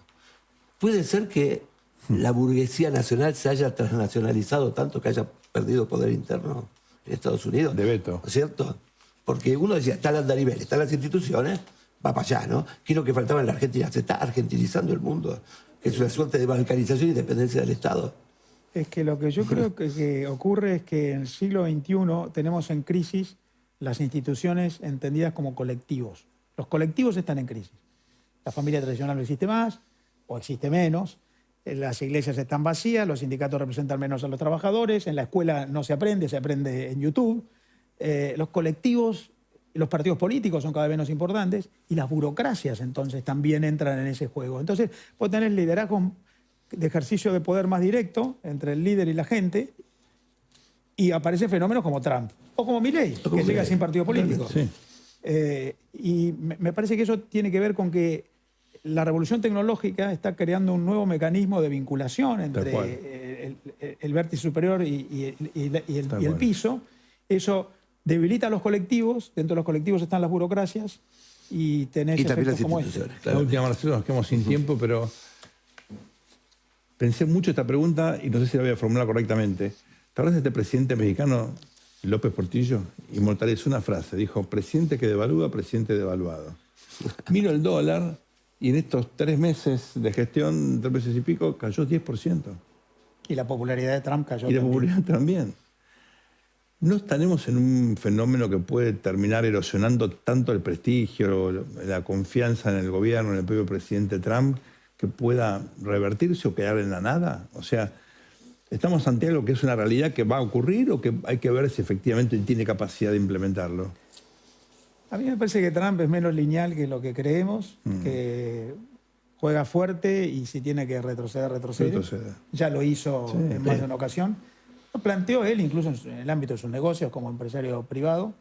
Puede ser que la burguesía nacional se haya transnacionalizado tanto que haya perdido poder interno en Estados Unidos. De veto. ¿No es cierto? Porque uno decía, está el andarivel, están las instituciones, va para allá, ¿no? ¿Qué es lo que faltaba en la Argentina? Se está argentinizando el mundo, que es una suerte de balcanización y dependencia del Estado. Es que lo que yo creo que ocurre es que en el siglo XXI tenemos en crisis las instituciones entendidas como colectivos. Los colectivos están en crisis. La familia tradicional no existe más o existe menos. Las iglesias están vacías, los sindicatos representan menos a los trabajadores, en la escuela no se aprende en YouTube. Los colectivos, los partidos políticos son cada vez menos importantes y las burocracias entonces también entran en ese juego. Entonces vos tenés liderazgo de ejercicio de poder más directo entre el líder y la gente y aparecen fenómenos como Trump o como Milei, que llega sin partido político. Sí. Y me parece que eso tiene que ver con que la revolución tecnológica está creando un nuevo mecanismo de vinculación entre el vértice superior y el piso. Eso debilita a los colectivos, dentro de los colectivos están las burocracias y tenés Y también las efectos como este. instituciones, La claro. última, Marcelo, nos quedamos sin tiempo, pero pensé mucho esta pregunta y no sé si la voy a formular correctamente. ¿Te acuerdas de este presidente mexicano, López Portillo? Inmortalizó una frase, dijo, presidente que devalúa, presidente devaluado. Miro el dólar y en estos 3 meses de gestión, 3 meses y pico, cayó 10%. Y la popularidad de Trump cayó. Y la también. popularidad también. ¿No estaremos en un fenómeno que puede terminar erosionando tanto el prestigio, la confianza en el gobierno, en el propio presidente Trump, que pueda revertirse o quedar en la nada? O sea, ¿estamos ante algo que es una realidad que va a ocurrir o que hay que ver si efectivamente tiene capacidad de implementarlo? A mí me parece que Trump es menos lineal que lo que creemos, que juega fuerte y si tiene que retroceder, retrocede. Ya lo hizo en más de una ocasión. Lo planteó él incluso en el ámbito de sus negocios como empresario privado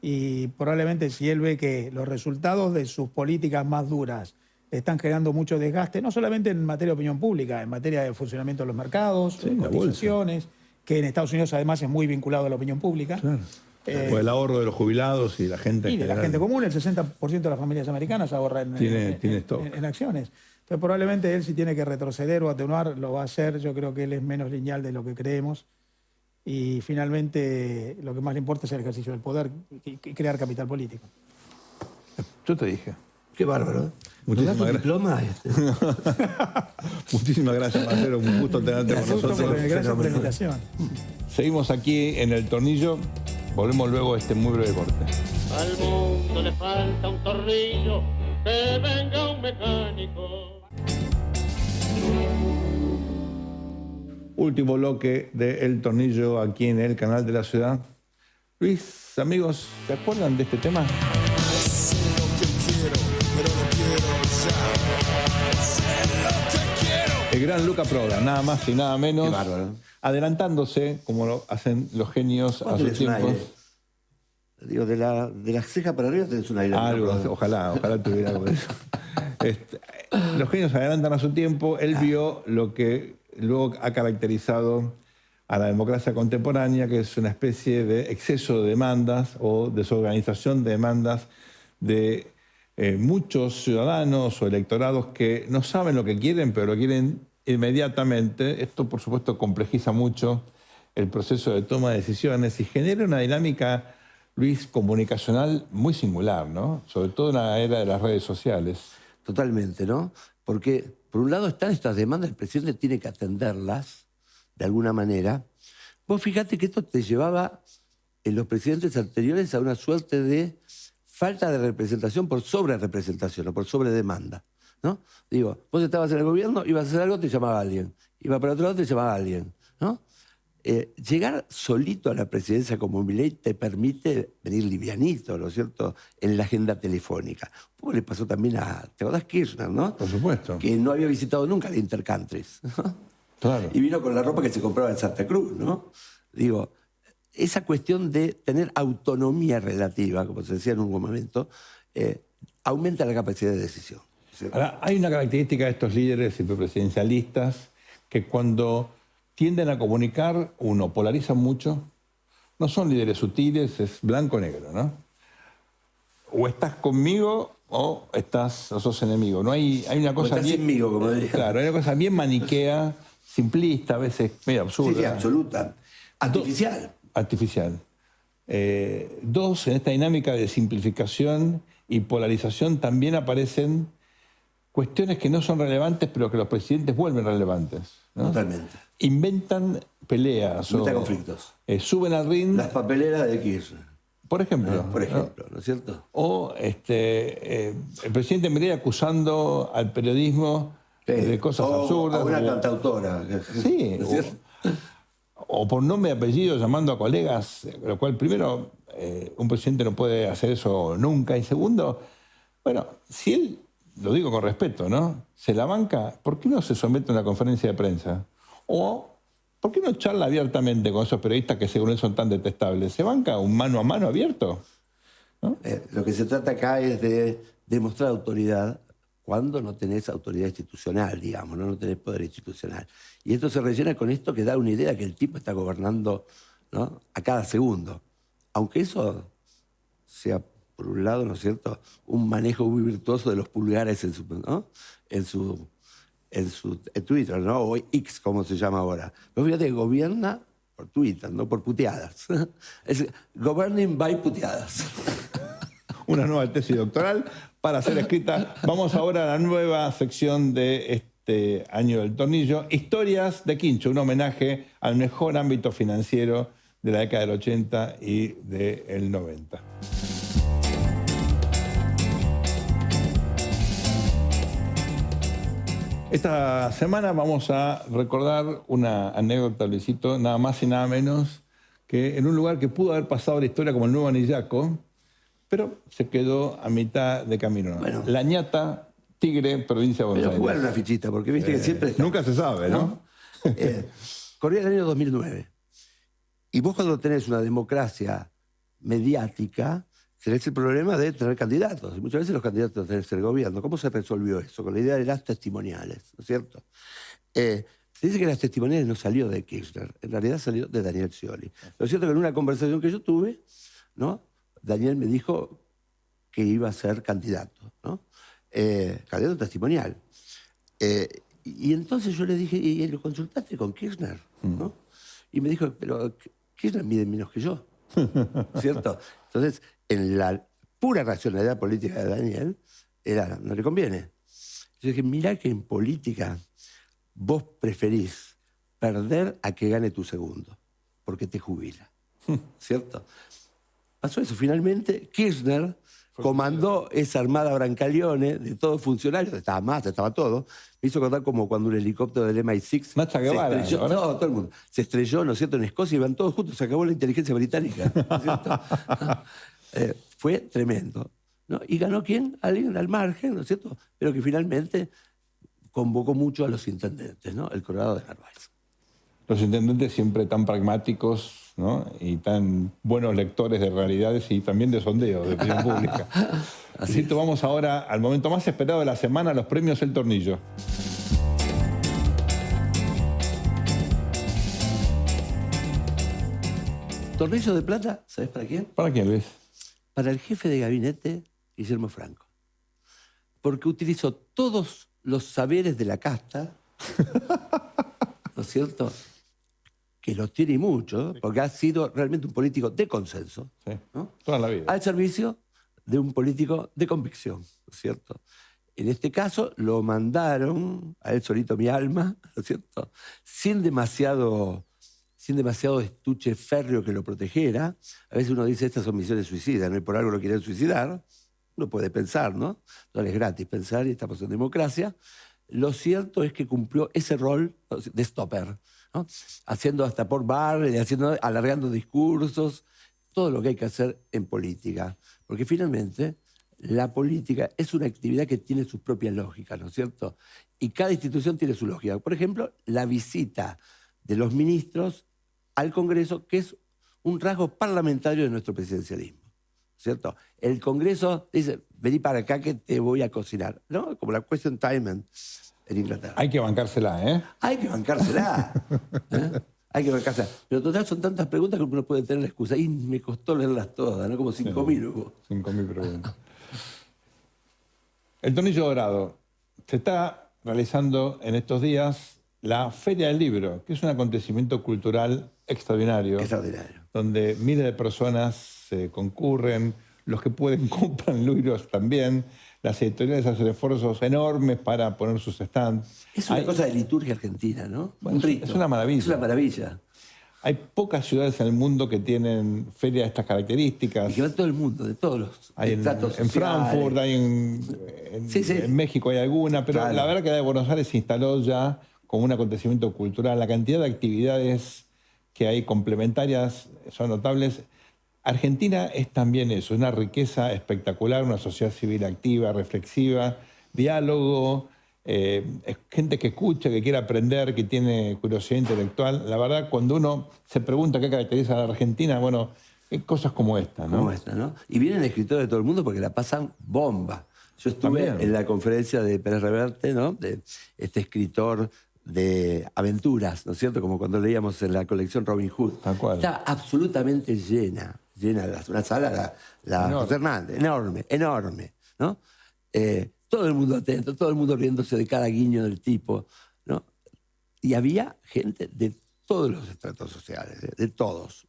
y probablemente si él ve que los resultados de sus políticas más duras están generando mucho desgaste, no solamente en materia de opinión pública, en materia de funcionamiento de los mercados, de cotizaciones, que en Estados Unidos además es muy vinculado a la opinión pública. Claro. O el ahorro de los jubilados y la gente. Y de la gente común, el 60% de las familias americanas ahorra en acciones. Entonces probablemente él si tiene que retroceder o atenuar, lo va a hacer. Yo creo que él es menos lineal de lo que creemos. Y finalmente lo que más le importa es el ejercicio del poder y crear capital político. Yo te dije. Qué bárbaro, ¿eh? Muchísimas gracias. Diploma, Muchísimas gracias, Marcelo. Un gusto tenerte con nosotros. Gracias por la invitación. Seguimos aquí en El Tornillo. Volvemos luego a este muy breve corte. Al mundo le falta un tornillo, que venga un mecánico. Último bloque de El Tornillo aquí en el canal de la ciudad. Luis, amigos, ¿se acuerdan de este tema? El gran Luca Prodan, nada más y nada menos. Qué bárbaro. Adelantándose, como lo hacen los genios a sus Tenés un tiempos. aire. Digo, de la ceja para arriba tenés un aire. Algo, ¿no? ojalá tuviera algo de eso. Los genios adelantan a su tiempo. Él vio lo que luego ha caracterizado a la democracia contemporánea, que es una especie de exceso de demandas o desorganización de demandas de muchos ciudadanos o electorados que no saben lo que quieren, pero lo quieren inmediatamente. Esto, por supuesto, complejiza mucho el proceso de toma de decisiones y genera una dinámica, Luis, comunicacional muy singular, ¿no? Sobre todo en la era de las redes sociales. Totalmente, ¿no? Porque, por un lado, están estas demandas, el presidente tiene que atenderlas de alguna manera. Vos fíjate que esto te llevaba en los presidentes anteriores a una suerte de falta de representación por sobre-representación o por sobredemanda, ¿no? Digo, vos estabas en el gobierno, ibas a hacer algo, te llamaba alguien. Iba para otro lado, te llamaba alguien, ¿no? Llegar solito a la presidencia como Milei te permite venir livianito, ¿no es cierto?, en la agenda telefónica. Un poco le pasó también ¿te acordás Kirchner, no? Por supuesto. Que no había visitado nunca la Intercountries, ¿no? Claro. Y vino con la ropa que se compraba en Santa Cruz, ¿no? Digo, esa cuestión de tener autonomía relativa, como se decía en un momento, aumenta la capacidad de decisión, ¿cierto? Ahora, hay una característica de estos líderes hiperpresidencialistas que cuando tienden a comunicar, uno, polarizan mucho. No son líderes sutiles, es blanco-negro, ¿no? O estás conmigo o sos enemigo. No hay una cosa estás bien... sinmigo, como diría. Claro, hay una cosa bien maniquea, simplista, a veces medio absurda. Sí, absoluta. Artificial. Artificial. Dos, en esta dinámica de simplificación y polarización también aparecen cuestiones que no son relevantes, pero que los presidentes vuelven relevantes, ¿no? Totalmente. Inventan peleas. Inventan o, conflictos. Suben al ring, Las papeleras de Kirchner, por ejemplo. por ejemplo, ¿no es cierto? O el presidente Milei acusando al periodismo de cosas absurdas. O una o- cantautora. Sí, ¿no es cierto? o por nombre y apellido llamando a colegas, lo cual primero, un presidente no puede hacer eso nunca, y segundo, bueno, si él, lo digo con respeto, ¿no?, se la banca, ¿por qué no se somete a una conferencia de prensa? O, ¿por qué no charla abiertamente con esos periodistas que según él son tan detestables? ¿Se banca un mano a mano abierto? Lo que se trata acá es de demostrar autoridad cuando no tenés autoridad institucional, digamos, no tenés poder institucional. Y esto se rellena con esto que da una idea que el tipo está gobernando, ¿no?, a cada segundo. Aunque eso sea, por un lado, ¿no es cierto?, un manejo muy virtuoso de los pulgares en Twitter, ¿no?, o X, como se llama ahora. Pero fíjate que gobierna por Twitter, no por puteadas. Es governing by puteadas. Una nueva tesis doctoral para ser escrita. Vamos ahora a la nueva sección de este año del tornillo, Historias de Quincho, un homenaje al mejor ámbito financiero de la década del 80 y del 90. Esta semana vamos a recordar una anécdota, Luisito, nada más y nada menos que en un lugar que pudo haber pasado la historia como el Nuevo Anillaco, pero se quedó a mitad de camino. Bueno. La Ñata, Tigre, provincia de Buenos Pero Aires. jugar una fichita, porque viste que siempre está. Nunca se sabe, ¿no? Corría el año 2009. Y vos cuando tenés una democracia mediática, tenés el problema de tener candidatos. Y muchas veces los candidatos tenés el gobierno. ¿Cómo se resolvió eso? Con la idea de las testimoniales, ¿no es cierto? Se dice que las testimoniales no salió de Kirchner, en realidad salió de Daniel Scioli. Lo cierto es que en una conversación que yo tuve, ¿no?, Daniel me dijo que iba a ser candidato, ¿no? Candidato testimonial. Y entonces yo le dije, ¿y lo consultaste con Kirchner? ¿No? Y me dijo, pero Kirchner mide menos que yo, ¿cierto? Entonces, en la pura racionalidad política de Daniel, no le conviene. Yo dije, mirá que en política vos preferís perder a que gane tu segundo, porque te jubila, ¿cierto? Pasó eso. Finalmente, Kirchner comandó esa armada Brancaleone de todos funcionarios, estaba Massa, estaba todo. Me hizo contar como cuando un helicóptero del MI6 Nacha Guevara, se estrelló, ¿no? no, todo el mundo, se estrelló, ¿no es cierto?, en Escocia y iban todos juntos, se acabó la inteligencia británica, ¿no es cierto? Fue tremendo, ¿no? Y ganó ¿quién? Alguien al margen, ¿no es cierto? Pero que finalmente convocó mucho a los intendentes, ¿no? El Colorado de Narváez. Los intendentes siempre tan pragmáticos, ¿no? Y tan buenos lectores de realidades y también de sondeos de opinión pública. Así es. Vamos ahora al momento más esperado de la semana, los premios El Tornillo. Tornillo de plata, ¿sabes para quién? ¿Para quién, Luis? Para el jefe de gabinete, Guillermo Franco. Porque utilizó todos los saberes de la casta, ¿no es cierto?, que los tiene mucho, porque ha sido realmente un político de consenso, Sí, ¿no?, toda la vida. al servicio de un político de convicción, ¿no es cierto? En este caso lo mandaron a él solito mi alma, ¿no es cierto?, sin demasiado estuche férreo que lo protegiera. A veces uno dice, estas son misiones suicidas, ¿no? Y por algo lo quieren suicidar. Uno puede pensar, ¿no? No es gratis pensar y estamos en democracia. Lo cierto es que cumplió ese rol de stopper, ¿no? Haciendo hasta por bar, alargando discursos, todo lo que hay que hacer en política. Porque finalmente la política es una actividad que tiene sus propias lógicas, ¿no es cierto? Y cada institución tiene su lógica. Por ejemplo, la visita de los ministros al Congreso, que es un rasgo parlamentario de nuestro presidencialismo, ¿cierto? El Congreso dice, vení para acá que te voy a cocinar, ¿no? Como la question time en Inglaterra. Hay que bancársela, ¿eh? Hay que bancársela. ¿Eh? Hay que bancársela. Pero total son tantas preguntas que uno puede tener la excusa. Y me costó leerlas todas, ¿no? Como 5.000 hubo. 5.000 preguntas. El Tornillo Dorado. Se está realizando en estos días la Feria del Libro, que es un acontecimiento cultural extraordinario. Extraordinario. Donde miles de personas concurren, los que pueden compran libros también, las editoriales hacen esfuerzos enormes para poner sus stands. Es una cosa de liturgia argentina, ¿no? Bueno, un rito. es una maravilla. Es una maravilla. Hay pocas ciudades en el mundo que tienen ferias de estas características. Y que va todo el mundo, de todos los Hay estratos en sociales. Frankfurt, hay Sí, sí. en México hay alguna, pero Claro. la verdad que la de Buenos Aires se instaló ya como un acontecimiento cultural. La cantidad de actividades que hay complementarias son notables. Argentina es también eso, una riqueza espectacular, una sociedad civil activa, reflexiva, diálogo, gente que escucha, que quiere aprender, que tiene curiosidad intelectual. La verdad, cuando uno se pregunta qué caracteriza a la Argentina, bueno, cosas como esta, ¿no? Como esta, ¿no? Y vienen escritores de todo el mundo porque la pasan bomba. Yo estuve También. en la conferencia de Pérez Reverte, ¿no? De este escritor de aventuras, ¿no es cierto? Como cuando leíamos en la colección Robin Hood. Tal cual. Está absolutamente llena una sala, la Enorme. José Hernández, enorme, ¿no? Todo el mundo atento, todo el mundo riéndose de cada guiño del tipo, ¿no? Y había gente de todos los estratos sociales, de todos.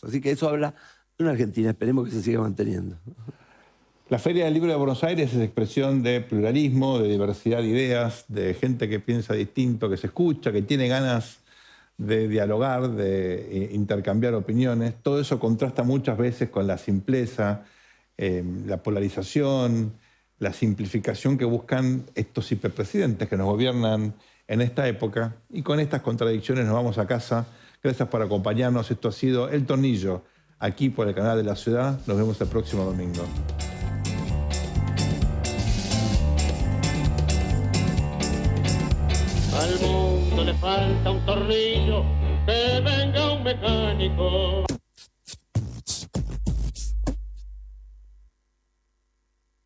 Así que eso habla de una Argentina, esperemos que se siga manteniendo. La Feria del Libro de Buenos Aires es expresión de pluralismo, de diversidad de ideas, de gente que piensa distinto, que se escucha, que tiene ganas de dialogar, de intercambiar opiniones. Todo eso contrasta muchas veces con la simpleza, la polarización, la simplificación que buscan estos hiperpresidentes que nos gobiernan en esta época. Y con estas contradicciones nos vamos a casa. Gracias por acompañarnos. Esto ha sido El Tornillo, aquí por el canal de la ciudad. Nos vemos el próximo domingo. Al mundo le falta un tornillo, que venga un mecánico.